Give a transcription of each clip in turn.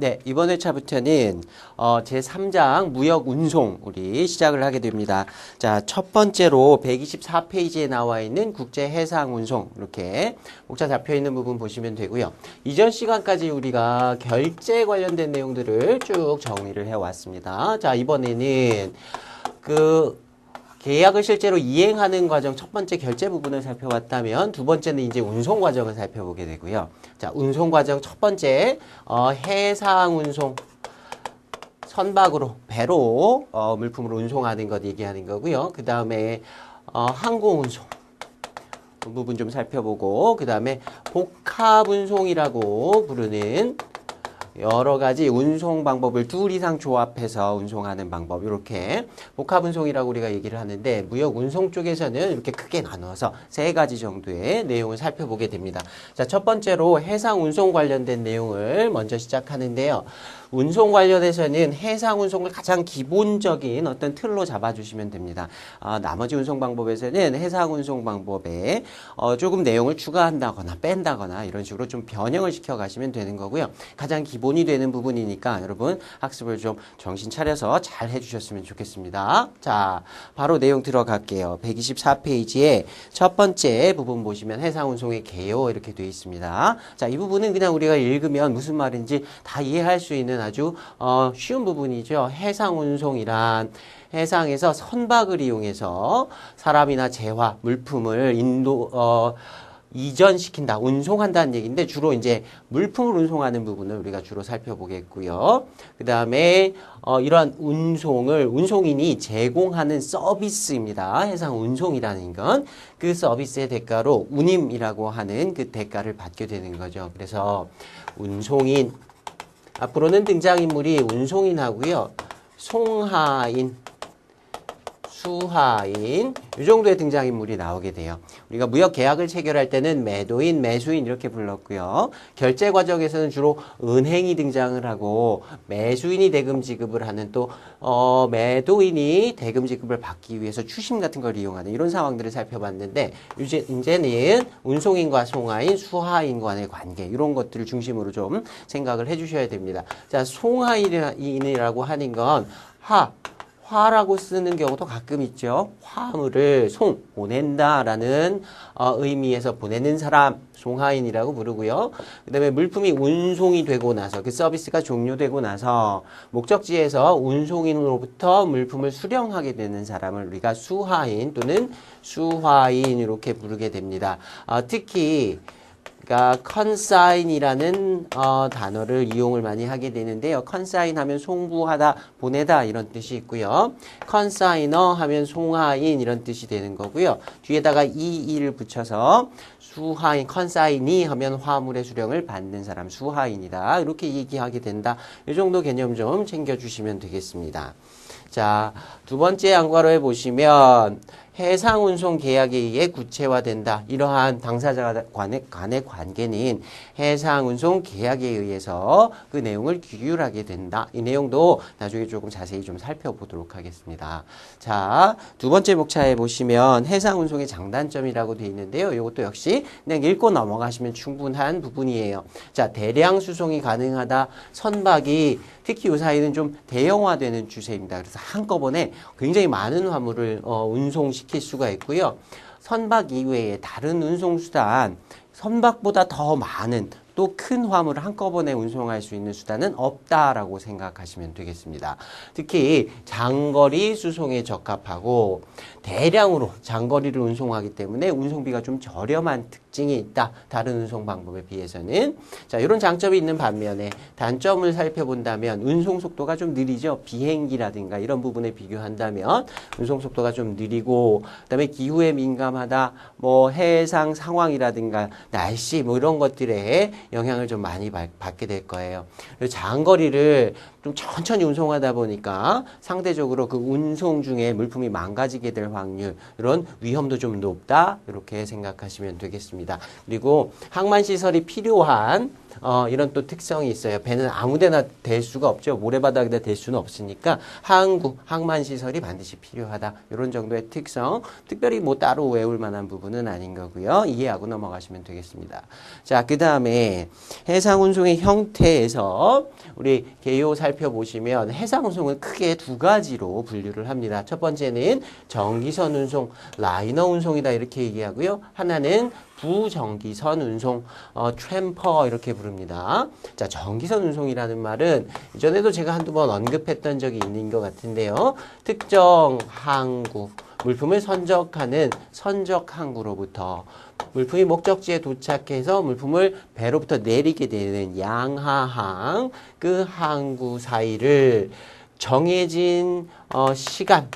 네, 이번 회차부터는 제3장 무역 운송 우리 시작을 하게 됩니다. 자, 첫 번째로 124페이지에 나와 있는 국제 해상 운송 이렇게 목차 잡혀 있는 부분 보시면 되고요. 이전 시간까지 우리가 결제 관련된 내용들을 쭉 정리를 해 왔습니다. 자, 이번에는 계약을 실제로 이행하는 과정 첫 번째 결제 부분을 살펴봤다면 두 번째는 이제 운송 과정을 살펴보게 되고요. 자, 운송 과정 첫 번째 해상 운송 선박으로 배로 물품을 운송하는 것 얘기하는 거고요. 그 다음에 항공 운송 부분 좀 살펴보고 그 다음에 복합 운송이라고 부르는 여러 가지 운송 방법을 둘 이상 조합해서 운송하는 방법 이렇게 복합 운송이라고 우리가 얘기를 하는데 무역 운송 쪽에서는 이렇게 크게 나누어서 세 가지 정도의 내용을 살펴보게 됩니다. 자, 첫 번째로 해상 운송 관련된 내용을 먼저 시작하는데요. 운송 관련해서는 해상 운송을 가장 기본적인 어떤 틀로 잡아주시면 됩니다. 나머지 운송 방법에서는 해상 운송 방법에 조금 내용을 추가한다거나 뺀다거나 이런 식으로 좀 변형을 시켜 가시면 되는 거고요. 가장 기본이 되는 부분이니까 여러분 학습을 좀 정신 차려서 잘 해주셨으면 좋겠습니다. 자, 바로 내용 들어갈게요. 124페이지에 첫 번째 부분 보시면 해상 운송의 개요 이렇게 되어 있습니다. 자, 이 부분은 그냥 우리가 읽으면 무슨 말인지 다 이해할 수 있는 아주 쉬운 부분이죠. 해상 운송이란 해상에서 선박을 이용해서 사람이나 재화, 물품을 이전시킨다, 운송한다는 얘기인데 주로 이제 물품을 운송하는 부분을 우리가 주로 살펴보겠고요. 그 다음에 이러한 운송인이 제공하는 서비스입니다. 해상 운송이라는 건 그 서비스의 대가로 운임이라고 하는 그 대가를 받게 되는 거죠. 그래서 운송인 앞으로는 등장인물이 운송인하고요. 송하인, 수하인 이 정도의 등장인물이 나오게 돼요. 우리가 무역 계약을 체결할 때는 매도인, 매수인 이렇게 불렀고요. 결제 과정에서는 주로 은행이 등장을 하고 매수인이 대금 지급을 하는 또 매도인이 대금 지급을 받기 위해서 추심 같은 걸 이용하는 이런 상황들을 살펴봤는데 이제는 운송인과 송하인, 수하인 간의 관계 이런 것들을 중심으로 좀 생각을 해주셔야 됩니다. 자, 송하인이라고 하는 건 화라고 쓰는 경우도 가끔 있죠. 화물을 보낸다라는 의미에서 보내는 사람, 송하인이라고 부르고요. 그 다음에 물품이 운송이 되고 나서 그 서비스가 종료되고 나서 목적지에서 운송인으로부터 물품을 수령하게 되는 사람을 우리가 수하인 또는 수화인 이렇게 부르게 됩니다. 특히 그러니까 컨사인이라는 단어를 이용을 많이 하게 되는데요. 컨사인 하면 송부하다, 보내다 이런 뜻이 있고요. 컨사이너 하면 송하인 이런 뜻이 되는 거고요. 뒤에다가 이를 붙여서 수하인, 컨사인이 하면 화물의 수령을 받는 사람 수하인이다. 이렇게 얘기하게 된다. 이 정도 개념 좀 챙겨주시면 되겠습니다. 자, 두 번째 안과로에 보시면 해상 운송 계약에 의해 구체화된다. 이러한 당사자 간의 관계는 해상 운송 계약에 의해서 그 내용을 규율하게 된다. 이 내용도 나중에 조금 자세히 좀 살펴보도록 하겠습니다. 자, 두 번째 목차에 보시면 해상 운송의 장단점이라고 되어 있는데요. 이것도 역시 그냥 읽고 넘어가시면 충분한 부분이에요. 자, 대량 수송이 가능하다. 선박이 특히 이 사이는 좀 대형화되는 추세입니다. 그래서 한꺼번에 굉장히 많은 화물을 운송시킬 수가 있고요. 선박 이외에 다른 운송수단, 선박보다 더 많은 또 큰 화물을 한꺼번에 운송할 수 있는 수단은 없다라고 생각하시면 되겠습니다. 특히 장거리 수송에 적합하고 대량으로 장거리를 운송하기 때문에 운송비가 좀 저렴한 특징이 있다. 다른 운송 방법에 비해서는. 자, 이런 장점이 있는 반면에 단점을 살펴본다면 운송 속도가 좀 느리죠. 비행기라든가 이런 부분에 비교한다면 운송 속도가 좀 느리고 그다음에 기후에 민감하다. 뭐 해상 상황이라든가 날씨 뭐 이런 것들에 영향을 좀 많이 받게 될 거예요. 장거리를 좀 천천히 운송하다 보니까 상대적으로 그 운송 중에 물품이 망가지게 될 확률, 이런 위험도 좀 높다. 이렇게 생각하시면 되겠습니다. 그리고 항만시설이 필요한 이런 또 특성이 있어요. 배는 아무데나 댈 수가 없죠. 모래바닥에다 댈 수는 없으니까 항만시설이 반드시 필요하다. 이런 정도의 특성. 특별히 뭐 따로 외울 만한 부분은 아닌 거고요. 이해하고 넘어가시면 되겠습니다. 자, 그 다음에 해상운송의 형태에서 우리 개요 살펴보시면 해상운송은 크게 두 가지로 분류를 합니다. 첫 번째는 정기선 운송, 라이너 운송이다 이렇게 얘기하고요. 하나는 부정기선 운송, 트램퍼 이렇게 부릅니다. 자, 정기선 운송이라는 말은 이전에도 제가 한두 번 언급했던 적이 있는 것 같은데요. 특정 항구, 물품을 선적하는 선적 항구로부터 물품이 목적지에 도착해서 물품을 배로부터 내리게 되는 양하항, 그 항구 사이를 정해진 시간,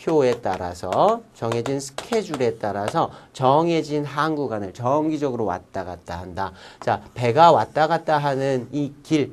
표에 따라서 정해진 스케줄에 따라서 정해진 항구간을 정기적으로 왔다 갔다 한다. 자, 배가 왔다 갔다 하는 이 길,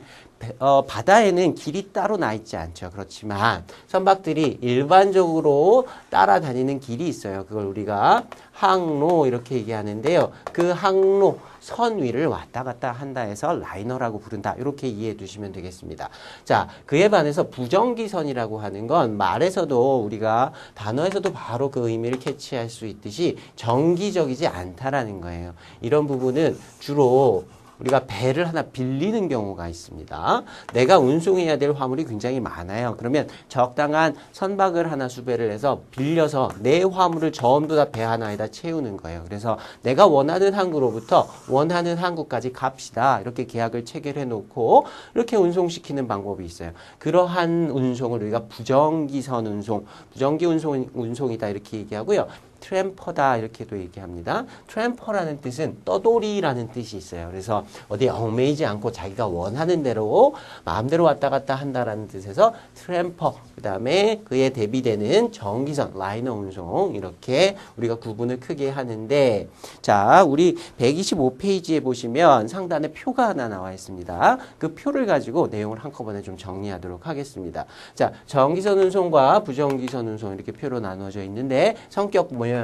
바다에는 길이 따로 나 있지 않죠. 그렇지만 선박들이 일반적으로 따라다니는 길이 있어요. 그걸 우리가 항로 이렇게 얘기하는데요. 그 항로 선 위를 왔다 갔다 한다 해서 라이너라고 부른다. 이렇게 이해해 두시면 되겠습니다. 자, 그에 반해서 부정기선이라고 하는 건 말에서도 우리가 단어에서도 바로 그 의미를 캐치할 수 있듯이 정기적이지 않다라는 거예요. 이런 부분은 주로 우리가 배를 하나 빌리는 경우가 있습니다. 내가 운송해야 될 화물이 굉장히 많아요. 그러면 적당한 선박을 하나 수배를 해서 빌려서 내 화물을 전부 다 배 하나에다 채우는 거예요. 그래서 내가 원하는 항구로부터 원하는 항구까지 갑시다. 이렇게 계약을 체결해 놓고 이렇게 운송시키는 방법이 있어요. 그러한 운송을 우리가 부정기선 운송, 부정기 운송이다 이렇게 얘기하고요. 트램퍼다 이렇게도 얘기합니다. 트램퍼라는 뜻은 떠돌이라는 뜻이 있어요. 그래서 어디에 얽매이지 않고 자기가 원하는 대로 마음대로 왔다 갔다 한다라는 뜻에서 트램퍼, 그 다음에 그에 대비되는 정기선, 라이너 운송 이렇게 우리가 구분을 크게 하는데, 자, 우리 125페이지에 보시면 상단에 표가 하나 나와 있습니다. 그 표를 가지고 내용을 한꺼번에 좀 정리하도록 하겠습니다. 자, 정기선 운송과 부정기선 운송 이렇게 표로 나눠져 있는데 성격 보면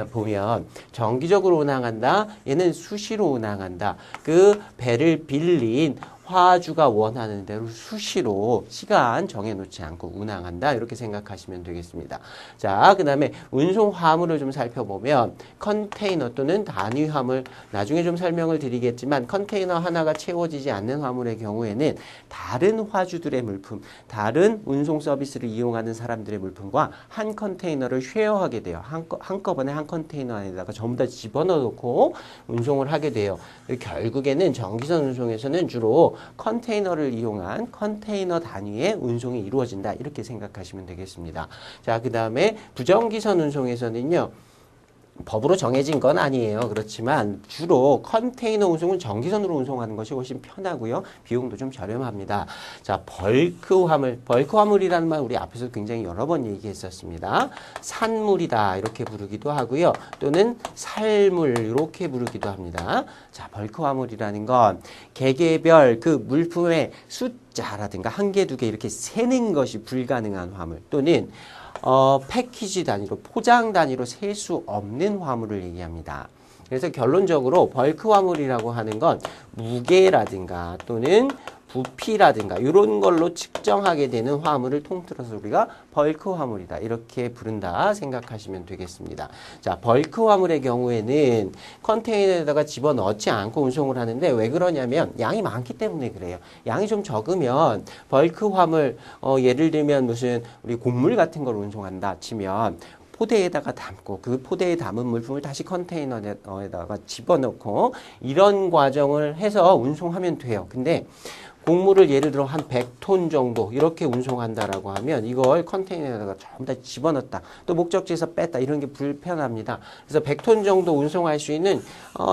정기적으로 운항한다. 얘는 수시로 운항한다. 그 배를 빌린 화주가 원하는 대로 수시로 시간 정해놓지 않고 운항한다. 이렇게 생각하시면 되겠습니다. 자, 그 다음에 운송 화물을 좀 살펴보면 컨테이너 또는 단위 화물, 나중에 좀 설명을 드리겠지만 컨테이너 하나가 채워지지 않는 화물의 경우에는 다른 화주들의 물품, 다른 운송 서비스를 이용하는 사람들의 물품과 한 컨테이너를 쉐어하게 돼요. 한꺼번에 한 컨테이너 안에다가 전부 다 집어넣어 놓고 운송을 하게 돼요. 결국에는 정기선 운송에서는 주로 컨테이너를 이용한 컨테이너 단위의 운송이 이루어진다. 이렇게 생각하시면 되겠습니다. 자, 그 다음에 부정기선 운송에서는요. 법으로 정해진 건 아니에요. 그렇지만 주로 컨테이너 운송은 정기선으로 운송하는 것이 훨씬 편하고요. 비용도 좀 저렴합니다. 자, 벌크 화물이라는 말 우리 앞에서 굉장히 여러 번 얘기했었습니다. 산물이다 이렇게 부르기도 하고요. 또는 살물 이렇게 부르기도 합니다. 자, 벌크 화물이라는 건 개개별 그 물품의 숫자라든가 한 개, 두 개 이렇게 세는 것이 불가능한 화물 또는 패키지 단위로, 포장 단위로 셀 수 없는 화물을 얘기합니다. 그래서 결론적으로 벌크 화물이라고 하는 건 무게라든가 또는 부피라든가 이런 걸로 측정하게 되는 화물을 통틀어서 우리가 벌크 화물이다 이렇게 부른다 생각하시면 되겠습니다. 자, 벌크 화물의 경우에는 컨테이너에다가 집어넣지 않고 운송을 하는데 왜 그러냐면 양이 많기 때문에 그래요. 양이 좀 적으면 벌크 화물 예를 들면 무슨 우리 곡물 같은 걸 운송한다 치면 포대에다가 담고 그 포대에 담은 물품을 다시 컨테이너에다가 집어넣고 이런 과정을 해서 운송하면 돼요. 근데 곡물을 예를 들어 한 100톤 정도 이렇게 운송한다라고 하면 이걸 컨테이너에다가 전부 다 집어넣었다. 또 목적지에서 뺐다. 이런 게 불편합니다. 그래서 100톤 정도 운송할 수 있는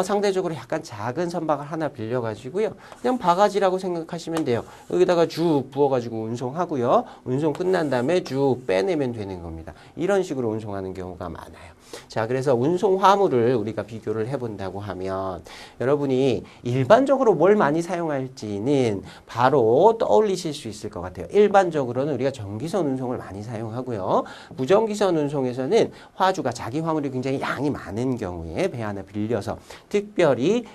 상대적으로 약간 작은 선박을 하나 빌려가지고요. 그냥 바가지라고 생각하시면 돼요. 여기다가 쭉 부어가지고 운송하고요. 운송 끝난 다음에 쭉 빼내면 되는 겁니다. 이런 식으로 운송하는 경우가 많아요. 자, 그래서 운송 화물을 우리가 비교를 해본다고 하면 여러분이 일반적으로 뭘 많이 사용할지는 바로 떠올리실 수 있을 것 같아요. 일반적으로는 우리가 전기선 운송을 많이 사용하고요. 무전기선 운송에서는 화주가 자기 화물이 굉장히 양이 많은 경우에 배 하나 빌려서 특별히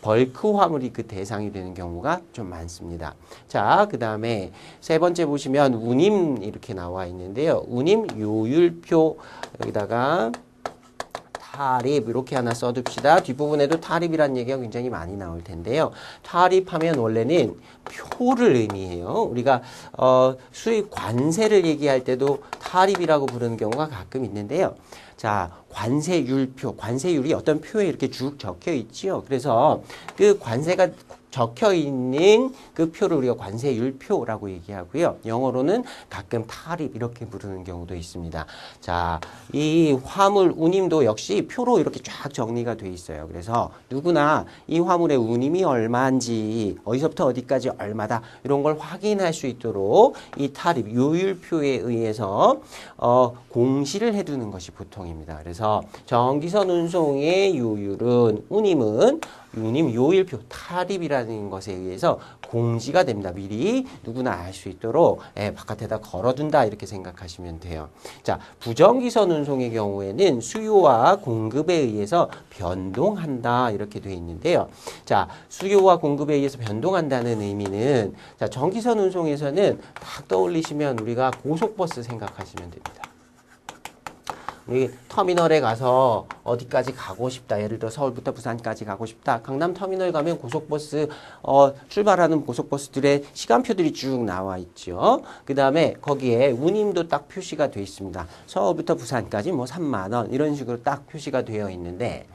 벌크 화물이 그 대상이 되는 경우가 좀 많습니다. 자, 그 다음에 세 번째 보시면 운임 이렇게 나와 있는데요. 운임 요율표 여기다가 타립 이렇게 하나 써둡시다. 뒷부분에도 타립이라는 얘기가 굉장히 많이 나올 텐데요. 타립하면 원래는 표를 의미해요. 우리가 수입 관세를 얘기할 때도 타립이라고 부르는 경우가 가끔 있는데요. 자, 관세율표, 관세율이 어떤 표에 이렇게 쭉 적혀 있지요. 그래서 그 관세가 적혀 있는 그 표를 우리가 관세율표라고 얘기하고요. 영어로는 가끔 타립 이렇게 부르는 경우도 있습니다. 자, 이 화물 운임도 역시 표로 이렇게 쫙 정리가 돼 있어요. 그래서 누구나 이 화물의 운임이 얼마인지 어디서부터 어디까지 얼마다 이런 걸 확인할 수 있도록 이 타립 요율표에 의해서 공시를 해두는 것이 보통입니다. 그래서 전기선 운송의 요율은 운임 요일표 타립이라는 것에 의해서 공지가 됩니다. 미리 누구나 알 수 있도록 바깥에다 걸어둔다 이렇게 생각하시면 돼요. 자, 부정기선 운송의 경우에는 수요와 공급에 의해서 변동한다 이렇게 되어 있는데요. 자, 수요와 공급에 의해서 변동한다는 의미는 자, 전기선 운송에서는 딱 떠올리시면 우리가 고속버스 생각하시면 됩니다. 우리 터미널에 가서 어디까지 가고 싶다. 예를 들어 서울부터 부산까지 가고 싶다. 강남 터미널 가면 고속버스 출발하는 고속버스들의 시간표들이 쭉 나와 있죠. 그 다음에 거기에 운임도 딱 표시가 되어 있습니다. 서울부터 부산까지 뭐 3만 원 이런 식으로 딱 표시가 되어 있는데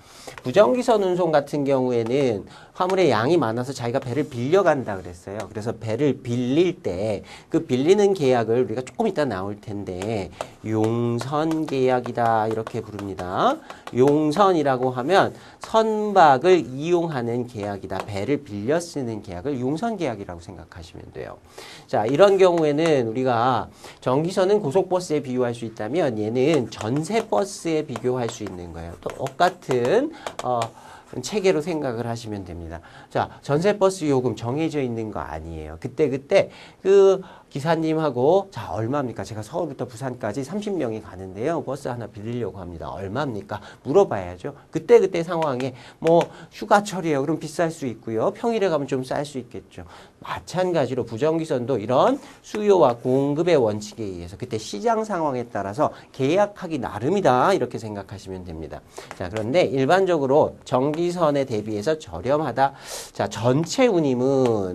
부정기선 운송 같은 경우에는 화물의 양이 많아서 자기가 배를 빌려간다 그랬어요. 그래서 배를 빌릴 때 그 빌리는 계약을 우리가 조금 이따 나올 텐데 용선 계약이다 이렇게 부릅니다. 용선이라고 하면 선박을 이용하는 계약이다. 배를 빌려 쓰는 계약을 용선 계약이라고 생각하시면 돼요. 자, 이런 경우에는 우리가 전기선은 고속버스에 비유할 수 있다면 얘는 전세버스에 비교할 수 있는 거예요. 똑같은 체계로 생각을 하시면 됩니다. 자, 전세버스 요금 정해져 있는 거 아니에요. 그때 그 기사님하고 자, 얼마입니까? 제가 서울부터 부산까지 30명이 가는데요. 버스 하나 빌리려고 합니다. 얼마입니까? 물어봐야죠. 그때 상황에 뭐 휴가철이에요. 그럼 비쌀 수 있고요. 평일에 가면 좀 쌀 수 있겠죠. 마찬가지로 부정기선도 이런 수요와 공급의 원칙에 의해서 그때 시장 상황에 따라서 계약하기 나름이다. 이렇게 생각하시면 됩니다. 자, 그런데 일반적으로 전기선에 대비해서 저렴하다. 자, 전체 운임은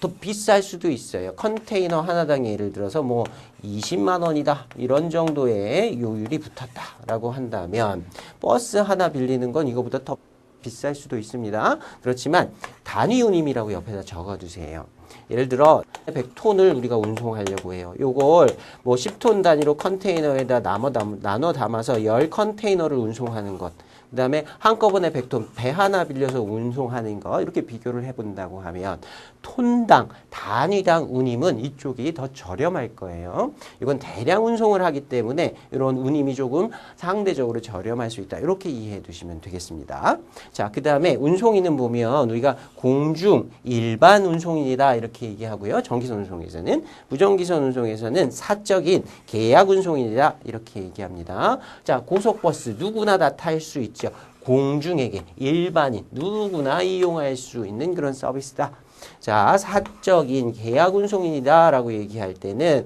더 비쌀 수도 있어요. 컨테이너 하나당 예를 들어서 뭐 20만 원이다. 이런 정도의 요율이 붙었다라고 한다면 버스 하나 빌리는 건 이거보다 더 비쌀 수도 있습니다. 그렇지만 단위 운임이라고 옆에다 적어두세요. 예를 들어 100톤을 우리가 운송하려고 해요. 요걸 뭐 10톤 단위로 컨테이너에다 나눠 담아서 10컨테이너를 운송하는 것. 그 다음에 한꺼번에 100톤 배 하나 빌려서 운송하는 거 이렇게 비교를 해본다고 하면 톤당 단위당 운임은 이쪽이 더 저렴할 거예요. 이건 대량 운송을 하기 때문에 이런 운임이 조금 상대적으로 저렴할 수 있다. 이렇게 이해해 두시면 되겠습니다. 자, 그 다음에 운송인은 보면 우리가 공중 일반 운송인이다 이렇게 얘기하고요. 전기선 운송에서는 무전기선 운송에서는 사적인 계약 운송인이다 이렇게 얘기합니다. 자, 고속버스 누구나 다 탈 수 있죠. 공중에게 일반인 누구나 이용할 수 있는 그런 서비스다. 자, 사적인 계약 운송인이다 라고 얘기할 때는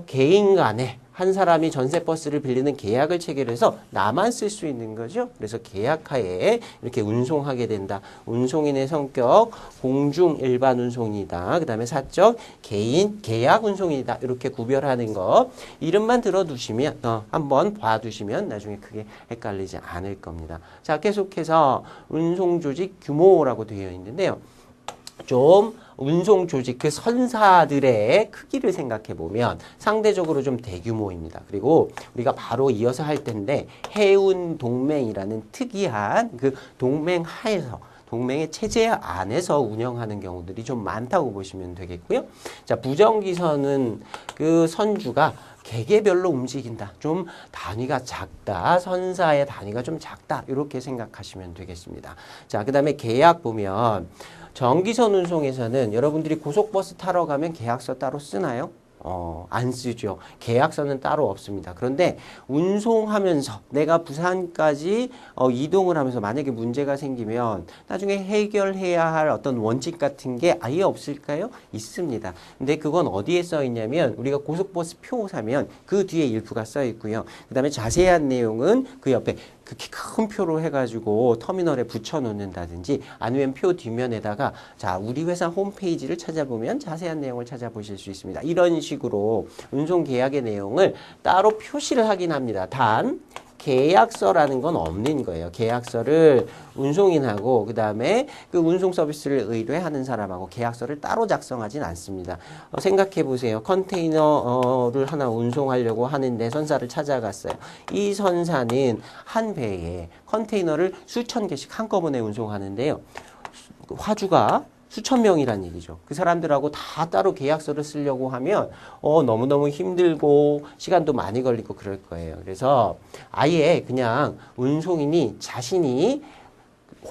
개인 간에 한 사람이 전세버스를 빌리는 계약을 체결해서 나만 쓸 수 있는 거죠. 그래서 계약하에 이렇게 운송하게 된다. 운송인의 성격 공중 일반 운송이다. 그 다음에 사적 개인 계약 운송이다. 이렇게 구별하는 거 이름만 들어두시면 한번 봐두시면 나중에 크게 헷갈리지 않을 겁니다. 자, 계속해서 운송조직 규모라고 되어 있는데요. 좀 운송 조직 그 선사들의 크기를 생각해 보면 상대적으로 좀 대규모입니다. 그리고 우리가 바로 이어서 할 텐데 해운 동맹이라는 특이한 그 동맹 하에서 동맹의 체제 안에서 운영하는 경우들이 좀 많다고 보시면 되겠고요. 자, 부정기선은 그 선주가 개개별로 움직인다. 좀 단위가 작다. 선사의 단위가 좀 작다. 이렇게 생각하시면 되겠습니다. 자, 그 다음에 계약 보면 정기선 운송에서는 여러분들이 고속버스 타러 가면 계약서 따로 쓰나요? 안 쓰죠. 계약서는 따로 없습니다. 그런데 운송하면서 내가 부산까지 이동을 하면서 만약에 문제가 생기면 나중에 해결해야 할 어떤 원칙 같은 게 아예 없을까요? 있습니다. 근데 그건 어디에 써 있냐면 우리가 고속버스 표 사면 그 뒤에 일부가 써 있고요. 그 다음에 자세한 내용은 그 옆에 그렇게 큰 표로 해가지고 터미널에 붙여 놓는다든지 아니면 표 뒷면에다가 자, 우리 회사 홈페이지를 찾아보면 자세한 내용을 찾아보실 수 있습니다. 이런 식으로 운송 계약의 내용을 따로 표시를 하긴 합니다. 단 계약서라는 건 없는 거예요. 계약서를 운송인하고 그 다음에 그 운송 서비스를 의뢰하는 사람하고 계약서를 따로 작성하진 않습니다. 생각해 보세요. 컨테이너를 하나 운송하려고 하는데 선사를 찾아갔어요. 이 선사는 한 배에 컨테이너를 수천 개씩 한꺼번에 운송하는데요. 화주가 수천 명이란 얘기죠. 그 사람들하고 다 따로 계약서를 쓰려고 하면 너무너무 힘들고 시간도 많이 걸리고 그럴 거예요. 그래서 아예 그냥 운송인이 자신이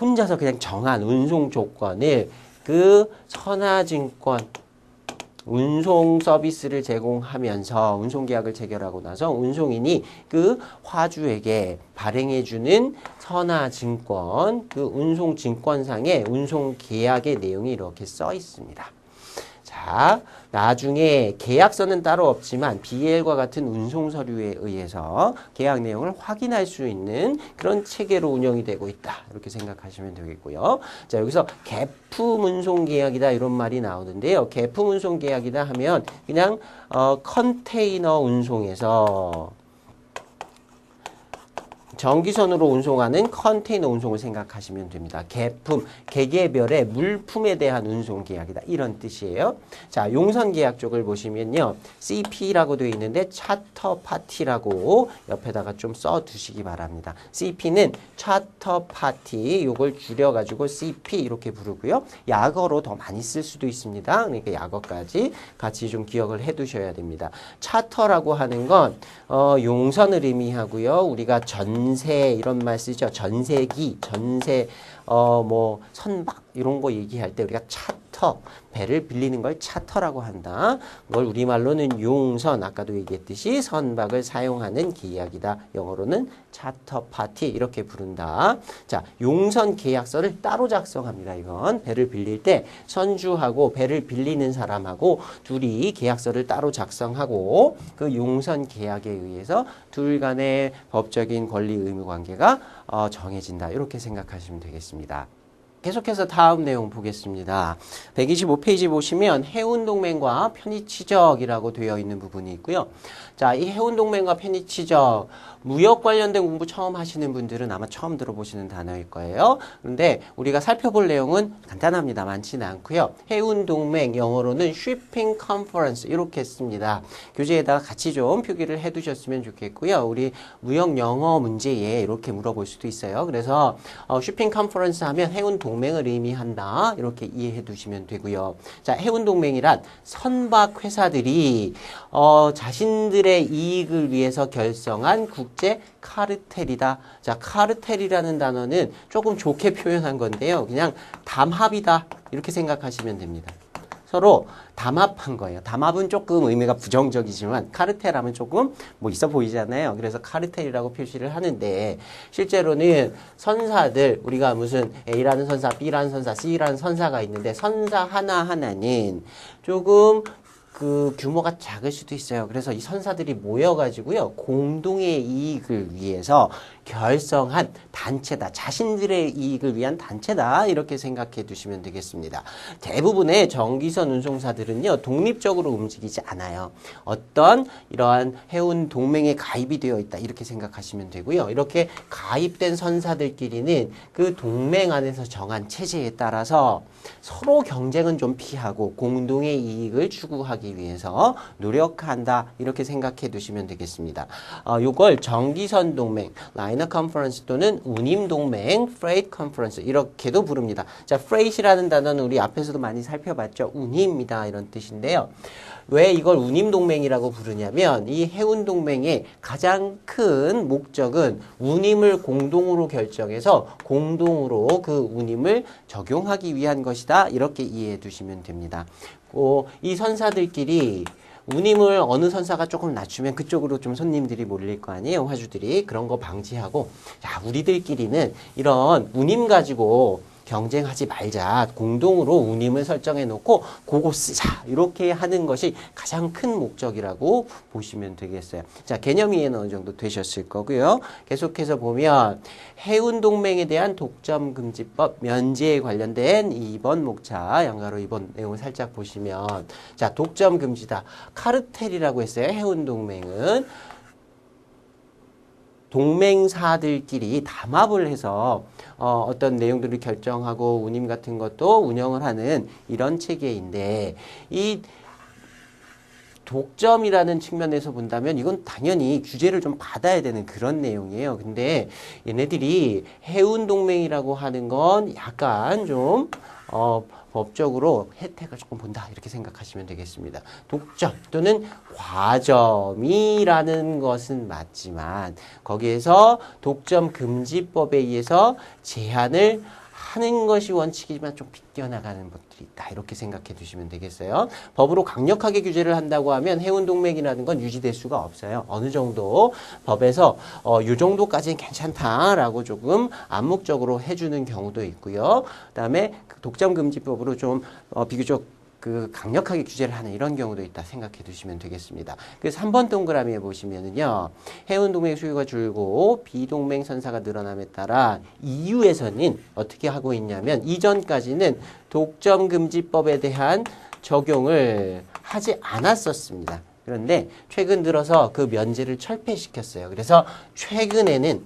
혼자서 그냥 정한 운송 조건을 그 선화증권 운송 서비스를 제공하면서 운송계약을 체결하고 나서 운송인이 그 화주에게 발행해주는 선화증권, 그 운송증권상에 운송계약의 내용이 이렇게 써 있습니다. 자, 나중에 계약서는 따로 없지만 BL과 같은 운송서류에 의해서 계약 내용을 확인할 수 있는 그런 체계로 운영이 되고 있다. 이렇게 생각하시면 되겠고요. 자, 여기서 개품 운송계약이다 이런 말이 나오는데요. 개품 운송계약이다 하면 그냥 컨테이너 운송에서 전기선으로 운송하는 컨테이너 운송을 생각하시면 됩니다. 개품, 개개별의 물품에 대한 운송 계약이다. 이런 뜻이에요. 자, 용선 계약 쪽을 보시면요. CP라고 되어 있는데 차터 파티라고 옆에다가 좀 써 두시기 바랍니다. CP는 차터 파티, 요걸 줄여가지고 CP 이렇게 부르고요. 약어로 더 많이 쓸 수도 있습니다. 그러니까 약어까지 같이 좀 기억을 해 두셔야 됩니다. 차터라고 하는 건 용선을 의미하고요. 우리가 전세 이런 말 쓰죠. 전세기, 전세 뭐 선박 이런 거 얘기할 때 우리가 차터, 배를 빌리는 걸 차터라고 한다. 그걸 우리말로는 용선, 아까도 얘기했듯이 선박을 사용하는 계약이다. 영어로는 차터 파티 이렇게 부른다. 자, 용선 계약서를 따로 작성합니다. 이건 배를 빌릴 때 선주하고 배를 빌리는 사람하고 둘이 계약서를 따로 작성하고 그 용선 계약에 의해서 둘 간의 법적인 권리 의무 관계가 정해진다. 이렇게 생각하시면 되겠습니다. 계속해서 다음 내용 보겠습니다. 125페이지 보시면 해운동맹과 편의치적이라고 되어 있는 부분이 있고요. 자, 이 해운동맹과 편의치적 무역 관련된 공부 처음 하시는 분들은 아마 처음 들어보시는 단어일 거예요. 그런데 우리가 살펴볼 내용은 간단합니다. 많지는 않고요. 해운동맹 영어로는 Shipping Conference 이렇게 씁니다. 교재에다가 같이 좀 표기를 해두셨으면 좋겠고요. 우리 무역 영어 문제에 이렇게 물어볼 수도 있어요. 그래서 Shipping Conference 하면 해운동맹을 의미한다. 이렇게 이해해 두시면 되고요. 자, 해운동맹이란 선박 회사들이 자신들의 이익을 위해서 결성한 국제 카르텔이다. 자, 카르텔이라는 단어는 조금 좋게 표현한 건데요. 그냥 담합이다. 이렇게 생각하시면 됩니다. 서로 담합한 거예요. 담합은 조금 의미가 부정적이지만 카르텔하면 조금 뭐 있어 보이잖아요. 그래서 카르텔이라고 표시를 하는데 실제로는 선사들 우리가 무슨 A라는 선사, B라는 선사, C라는 선사가 있는데 선사 하나하나는 조금 그 규모가 작을 수도 있어요. 그래서 이 선사들이 모여가지고요. 공동의 이익을 위해서 결성한 단체다. 자신들의 이익을 위한 단체다. 이렇게 생각해 두시면 되겠습니다. 대부분의 정기선 운송사들은요. 독립적으로 움직이지 않아요. 어떤 이러한 해운 동맹에 가입이 되어 있다. 이렇게 생각하시면 되고요. 이렇게 가입된 선사들끼리는 그 동맹 안에서 정한 체제에 따라서 서로 경쟁은 좀 피하고 공동의 이익을 추구하기 확장하기 위해서 노력한다. 이렇게 생각해 두시면 되겠습니다. 요걸 정기선 동맹, 라이너 컨퍼런스 또는 운임 동맹, 프레이트 컨퍼런스 이렇게도 부릅니다. 자, freight이라는 단어는 우리 앞에서도 많이 살펴봤죠. 운임이다 이런 뜻인데요. 왜 이걸 운임동맹이라고 부르냐면 이 해운동맹의 가장 큰 목적은 운임을 공동으로 결정해서 공동으로 그 운임을 적용하기 위한 것이다. 이렇게 이해해 두시면 됩니다. 이 선사들끼리 운임을 어느 선사가 조금 낮추면 그쪽으로 좀 손님들이 몰릴 거 아니에요. 화주들이. 그런 거 방지하고 야, 우리들끼리는 이런 운임 가지고 경쟁하지 말자. 공동으로 운임을 설정해 놓고 그거 쓰자. 이렇게 하는 것이 가장 큰 목적이라고 보시면 되겠어요. 자, 개념 이해는 어느 정도 되셨을 거고요. 계속해서 보면 해운동맹에 대한 독점금지법 면제에 관련된 2번 목차 양가로 이번 내용을 살짝 보시면 자, 독점금지다. 카르텔이라고 했어요. 해운동맹은 동맹사들끼리 담합을 해서 어떤 내용들을 결정하고 운임 같은 것도 운영을 하는 이런 체계인데 이 독점이라는 측면에서 본다면 이건 당연히 규제를 좀 받아야 되는 그런 내용이에요. 근데 얘네들이 해운동맹이라고 하는 건 약간 좀 법적으로 혜택을 조금 본다 이렇게 생각하시면 되겠습니다. 독점 또는 과점이라는 것은 맞지만 거기에서 독점금지법에 의해서 제한을 하는 것이 원칙이지만 좀 비껴나가는 것들이 있다. 이렇게 생각해 두시면 되겠어요. 법으로 강력하게 규제를 한다고 하면 해운동맹이라는 건 유지될 수가 없어요. 어느 정도 법에서 이 정도까지는 괜찮다라고 조금 암묵적으로 해주는 경우도 있고요. 그다음에 독점금지법으로 좀 비교적 강력하게 규제를 하는 이런 경우도 있다 생각해 두시면 되겠습니다. 그래서 3번 동그라미에 보시면은요. 해운동맹 수요가 줄고 비동맹 선사가 늘어남에 따라 EU에서는 어떻게 하고 있냐면 이전까지는 독점금지법에 대한 적용을 하지 않았었습니다. 그런데 최근 들어서 그 면제를 철폐시켰어요. 그래서 최근에는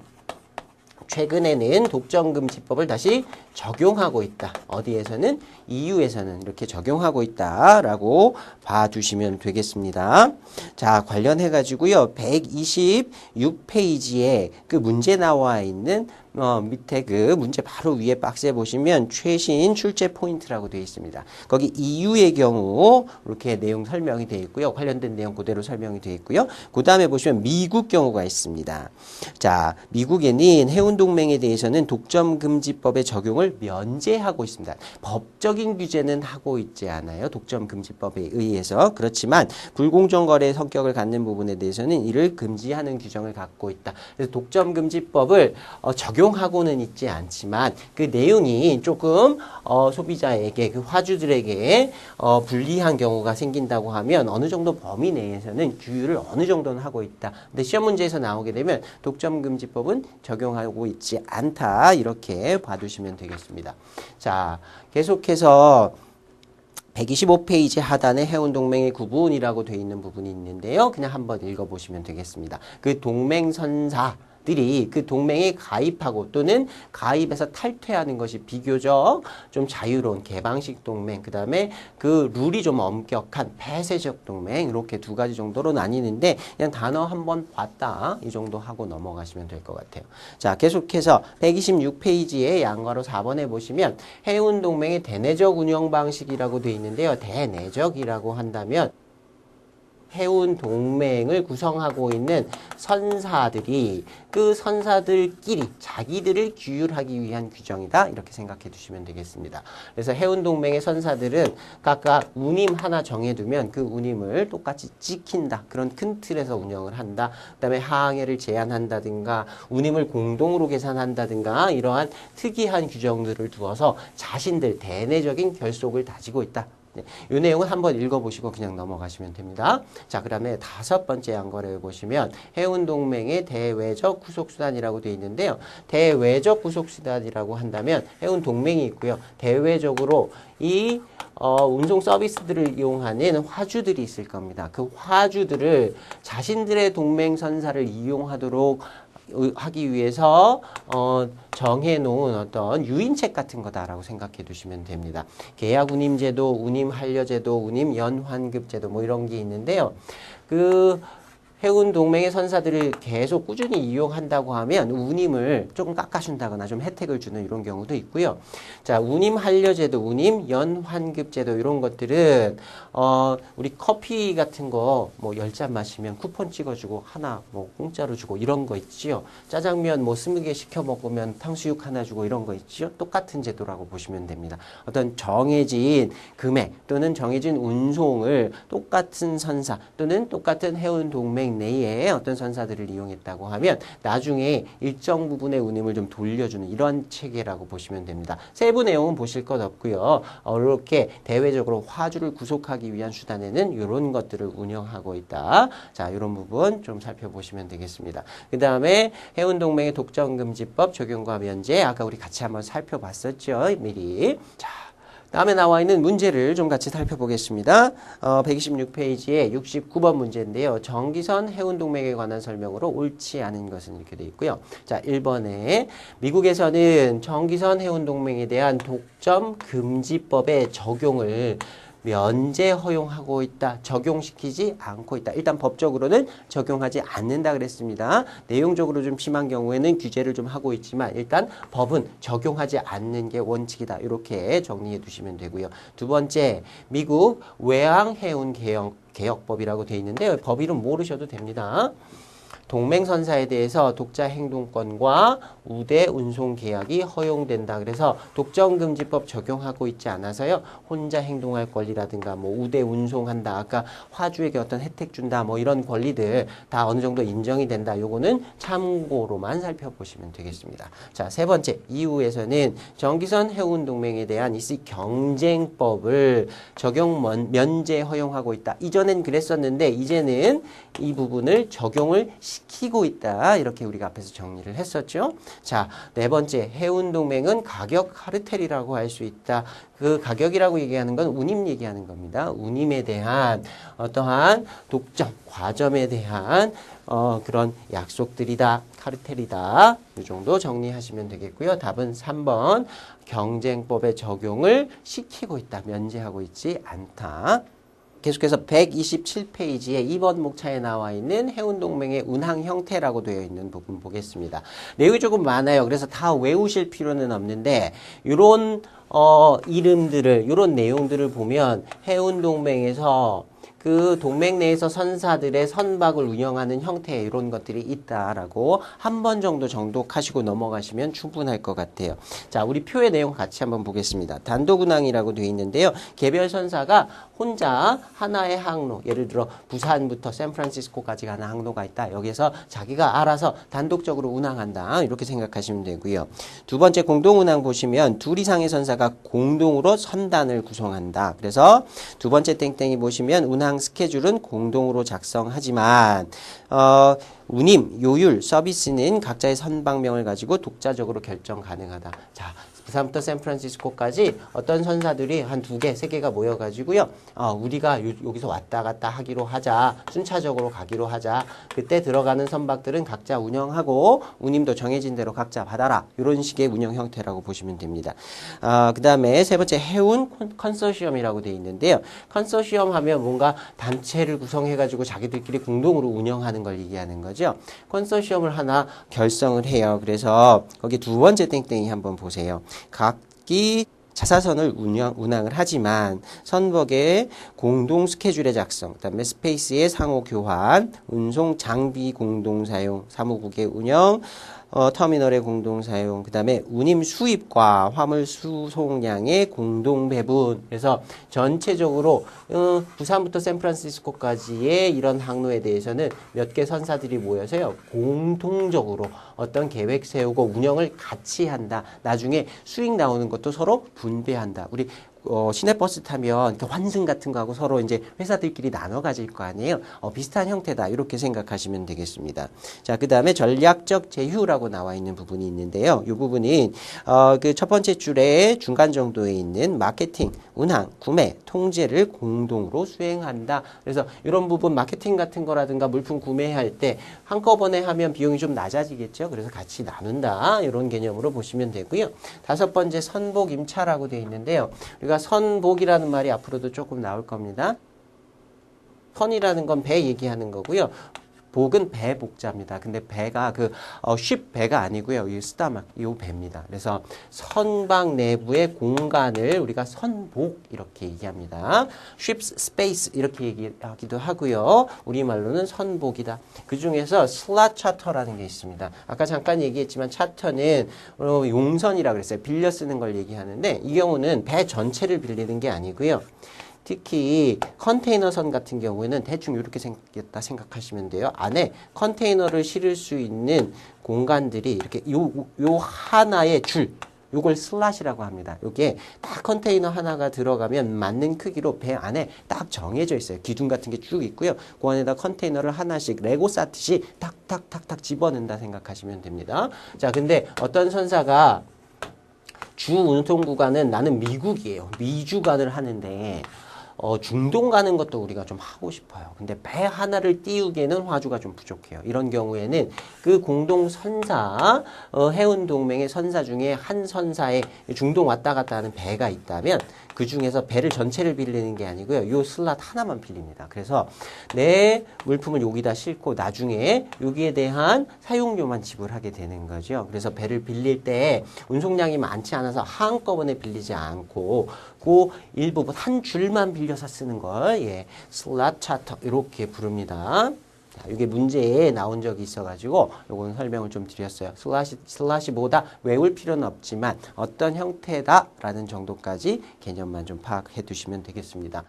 독점금지법을 다시 적용하고 있다. 어디에서는? EU에서는 이렇게 적용하고 있다라고 봐두시면 되겠습니다. 자, 관련해가지고요. 126페이지에 그 문제 나와 있는 밑에 그 문제 바로 위에 박스에 보시면 최신 출제 포인트라고 되어 있습니다. 거기 EU의 경우 이렇게 내용 설명이 되어 있고요. 관련된 내용 그대로 설명이 되어 있고요. 그 다음에 보시면 미국 경우가 있습니다. 자, 미국에는 해운동맹에 대해서는 독점금지법의 적용을 면제하고 있습니다. 법적인 규제는 하고 있지 않아요. 독점금지법에 의해서. 그렇지만 불공정거래의 성격을 갖는 부분에 대해서는 이를 금지하는 규정을 갖고 있다. 그래서 독점금지법을 적용하고는 있지 않지만 그 내용이 조금 소비자에게 그 화주들에게 불리한 경우가 생긴다고 하면 어느 정도 범위 내에서는 규율을 어느 정도는 하고 있다. 근데 시험 문제에서 나오게 되면 독점금지법은 적용하고 있지 않다. 이렇게 봐두시면 되겠습니다. 자, 계속해서 125페이지 하단에 해운동맹의 구분이라고 되어 있는 부분이 있는데요. 그냥 한번 읽어보시면 되겠습니다. 그 동맹선사들이 그 동맹에 가입하고 또는 가입해서 탈퇴하는 것이 비교적 좀 자유로운 개방식 동맹, 그 다음에 그 룰이 좀 엄격한 폐쇄적 동맹, 이렇게 두 가지 정도로 나뉘는데 그냥 단어 한번 봤다 이 정도 하고 넘어가시면 될 것 같아요. 자, 계속해서 126페이지에 양가로 4번에 보시면 해운동맹의 대내적 운영 방식이라고 되어 있는데요. 대내적이라고 한다면 해운 동맹을 구성하고 있는 선사들이 그 선사들끼리 자기들을 규율하기 위한 규정이다. 이렇게 생각해 두시면 되겠습니다. 그래서 해운 동맹의 선사들은 각각 운임 하나 정해두면 그 운임을 똑같이 지킨다. 그런 큰 틀에서 운영을 한다. 그다음에 하항해를 제한한다든가 운임을 공동으로 계산한다든가 이러한 특이한 규정들을 두어서 자신들 대내적인 결속을 다지고 있다. 네, 이 내용은 한번 읽어보시고 그냥 넘어가시면 됩니다. 자, 그 다음에 5번째 양거래를 보시면 해운동맹의 대외적 구속수단이라고 되어 있는데요. 대외적 구속수단이라고 한다면 해운동맹이 있고요. 대외적으로 이 운송 서비스들을 이용하는 화주들이 있을 겁니다. 그 화주들을 자신들의 동맹선사를 이용하도록 하기 위해서 정해놓은 어떤 유인책 같은 거다라고 생각해 두시면 됩니다. 계약 운임제도, 운임 한려제도, 운임 연환급제도 뭐 이런 게 있는데요. 해운 동맹의 선사들을 계속 꾸준히 이용한다고 하면 운임을 조금 깎아준다거나 좀 혜택을 주는 이런 경우도 있고요. 자, 운임 한려제도, 운임 연환급제도 이런 것들은 우리 커피 같은 거 뭐 10잔 마시면 쿠폰 찍어주고 하나 뭐 공짜로 주고 이런 거 있지요. 짜장면 뭐 20개 시켜 먹으면 탕수육 하나 주고 이런 거 있지요. 똑같은 제도라고 보시면 됩니다. 어떤 정해진 금액 또는 정해진 운송을 똑같은 선사 또는 똑같은 해운 동맹 내에 어떤 선사들을 이용했다고 하면 나중에 일정 부분의 운임을 좀 돌려주는 이런 체계라고 보시면 됩니다. 세부 내용은 보실 것 없고요. 이렇게 대외적으로 화주를 구속하기 위한 수단에는 이런 것들을 운영하고 있다. 자, 이런 부분 좀 살펴보시면 되겠습니다. 그 다음에 해운동맹의 독점금지법 적용과 면제 아까 우리 같이 한번 살펴봤었죠. 미리. 자, 다음에 나와 있는 문제를 좀 같이 살펴보겠습니다. 126페이지에 69번 문제인데요. 정기선 해운동맹에 관한 설명으로 옳지 않은 것은 이렇게 되어 있고요. 자, 1번에 미국에서는 정기선 해운동맹에 대한 독점금지법의 적용을 면제 허용하고 있다. 적용시키지 않고 있다. 일단 법적으로는 적용하지 않는다 그랬습니다. 내용적으로 좀 심한 경우에는 규제를 좀 하고 있지만 일단 법은 적용하지 않는 게 원칙이다. 이렇게 정리해 두시면 되고요. 두 번째, 미국 외항해운 개혁법이라고 되어 있는데 법 이름 모르셔도 됩니다. 동맹선사에 대해서 독자 행동권과 우대 운송 계약이 허용된다. 그래서 독점금지법 적용하고 있지 않아서요. 혼자 행동할 권리라든가 뭐 우대 운송한다. 아까 화주에게 어떤 혜택 준다. 뭐 이런 권리들 다 어느 정도 인정이 된다. 요거는 참고로만 살펴보시면 되겠습니다. 자, 세 번째 이후에서는 정기선 해운동맹에 대한 이 경쟁법을 적용 면제 허용하고 있다. 이전엔 그랬었는데 이제는 이 부분을 적용을 시키고 있다. 이렇게 우리가 앞에서 정리를 했었죠. 자, 네 번째, 해운동맹은 가격 카르텔이라고 할 수 있다. 그 가격이라고 얘기하는 건 운임 얘기하는 겁니다. 운임에 대한 어떠한 독점, 과점에 대한 그런 약속들이다. 카르텔이다. 이 정도 정리하시면 되겠고요. 답은 3번, 경쟁법의 적용을 시키고 있다. 면제하고 있지 않다. 계속해서 127페이지에 2번 목차에 나와 있는 해운동맹의 운항 형태라고 되어 있는 부분 보겠습니다. 내용이 조금 많아요. 그래서 다 외우실 필요는 없는데 이런 이름들을 이런 내용들을 보면 해운동맹에서 그 동맹 내에서 선사들의 선박을 운영하는 형태 이런 것들이 있다라고 한 번 정도 정독하시고 넘어가시면 충분할 것 같아요. 자, 우리 표의 내용 같이 한번 보겠습니다. 단독운항이라고 되어 있는데요. 개별 선사가 혼자 하나의 항로, 예를 들어 부산부터 샌프란시스코까지 가는 항로가 있다. 여기서 자기가 알아서 단독적으로 운항한다. 이렇게 생각하시면 되고요. 두 번째 공동운항 보시면 둘 이상의 선사가 공동으로 선단을 구성한다. 그래서 두 번째 땡땡이 보시면 운항 스케줄은 공동으로 작성하지만 운임, 요율, 서비스는 각자의 선박명을 가지고 독자적으로 결정 가능하다. 자, 부산부터 샌프란시스코까지 어떤 선사들이 한 2개, 3개가 모여가지고요. 우리가 여기서 왔다 갔다 하기로 하자. 순차적으로 가기로 하자. 그때 들어가는 선박들은 각자 운영하고 운임도 정해진 대로 각자 받아라. 이런 식의 운영 형태라고 보시면 됩니다. 그 다음에 세 번째 해운 컨소시엄이라고 되어 있는데요. 컨소시엄 하면 뭔가 단체를 구성해가지고 자기들끼리 공동으로 운영하는 걸 얘기하는 거죠. 컨소시엄을 하나 결성을 해요. 그래서 거기 두 번째 땡땡이 한번 보세요. 각기 자사선을 운항을 하지만 선박의 공동 스케줄의 작성, 그다음에 스페이스의 상호 교환, 운송 장비 공동 사용, 사무국의 운영, 터미널의 공동 사용, 그 다음에 운임 수입과 화물 수송량의 공동 배분. 그래서 전체적으로 부산부터 샌프란시스코까지의 이런 항로에 대해서는 몇 개 선사들이 모여서요 공통적으로 어떤 계획 세우고 운영을 같이 한다. 나중에 수익 나오는 것도 서로 분배한다. 우리 시내버스 타면 이렇게 환승 같은 거하고 서로 이제 회사들끼리 나눠 가질 거 아니에요. 비슷한 형태다. 이렇게 생각하시면 되겠습니다. 자, 그 다음에 전략적 제휴라고 나와 있는 부분이 있는데요. 이 부분은 그 첫 번째 줄에 중간 정도에 있는 마케팅, 운항, 구매, 통제를 공동으로 수행한다. 그래서 이런 부분 마케팅 같은 거라든가 물품 구매할 때 한꺼번에 하면 비용이 좀 낮아지겠죠. 그래서 같이 나눈다. 이런 개념으로 보시면 되고요. 다섯 번째 선복 임차라고 되어 있는데요. 우리가 선복이라는 말이 앞으로도 조금 나올 겁니다. 선이라는 건 배 얘기하는 거고요. 복은 배 복자입니다. 근데 배가 쉽 배가 아니고요. 이 쓰다막 이 배입니다. 그래서 선박 내부의 공간을 우리가 선복 이렇게 얘기합니다. ship space 이렇게 얘기하기도 하고요. 우리말로는 선복이다. 그 중에서 슬롯 차터라는 게 있습니다. 아까 잠깐 얘기했지만 차터는 용선이라고 그랬어요. 빌려 쓰는 걸 얘기하는데 이 경우는 배 전체를 빌리는 게 아니고요. 특히 컨테이너선 같은 경우에는 대충 이렇게 생겼다 생각하시면 돼요. 안에 컨테이너를 실을 수 있는 공간들이 이렇게 요 하나의 줄, 요걸 슬롯이라고 합니다. 요게 딱 컨테이너 하나가 들어가면 맞는 크기로 배 안에 딱 정해져 있어요. 기둥 같은 게 쭉 있고요. 그 안에다 컨테이너를 하나씩 레고 쌓듯이 탁탁탁탁 집어넣는다 생각하시면 됩니다. 자, 근데 어떤 선사가 주 운송 구간은 나는 미국이에요. 미주간을 하는데 중동 가는 것도 우리가 좀 하고 싶어요. 근데 배 하나를 띄우기에는 화주가 좀 부족해요. 이런 경우에는 그 공동 선사, 해운 동맹의 선사 중에 한 선사에 중동 왔다 갔다 하는 배가 있다면 그 중에서 배를 전체를 빌리는 게 아니고요. 요 슬롯 하나만 빌립니다. 그래서 내 물품을 여기다 싣고 나중에 여기에 대한 사용료만 지불하게 되는 거죠. 그래서 배를 빌릴 때 운송량이 많지 않아서 한꺼번에 빌리지 않고 그 일부분 한 줄만 빌려서 쓰는 걸 슬롯 차터 이렇게 부릅니다. 자, 이게 문제에 나온 적이 있어가지고 요거는 설명을 좀 드렸어요. 슬롯이 뭐다 외울 필요는 없지만 어떤 형태다라는 정도까지 개념만 좀 파악해 두시면 되겠습니다.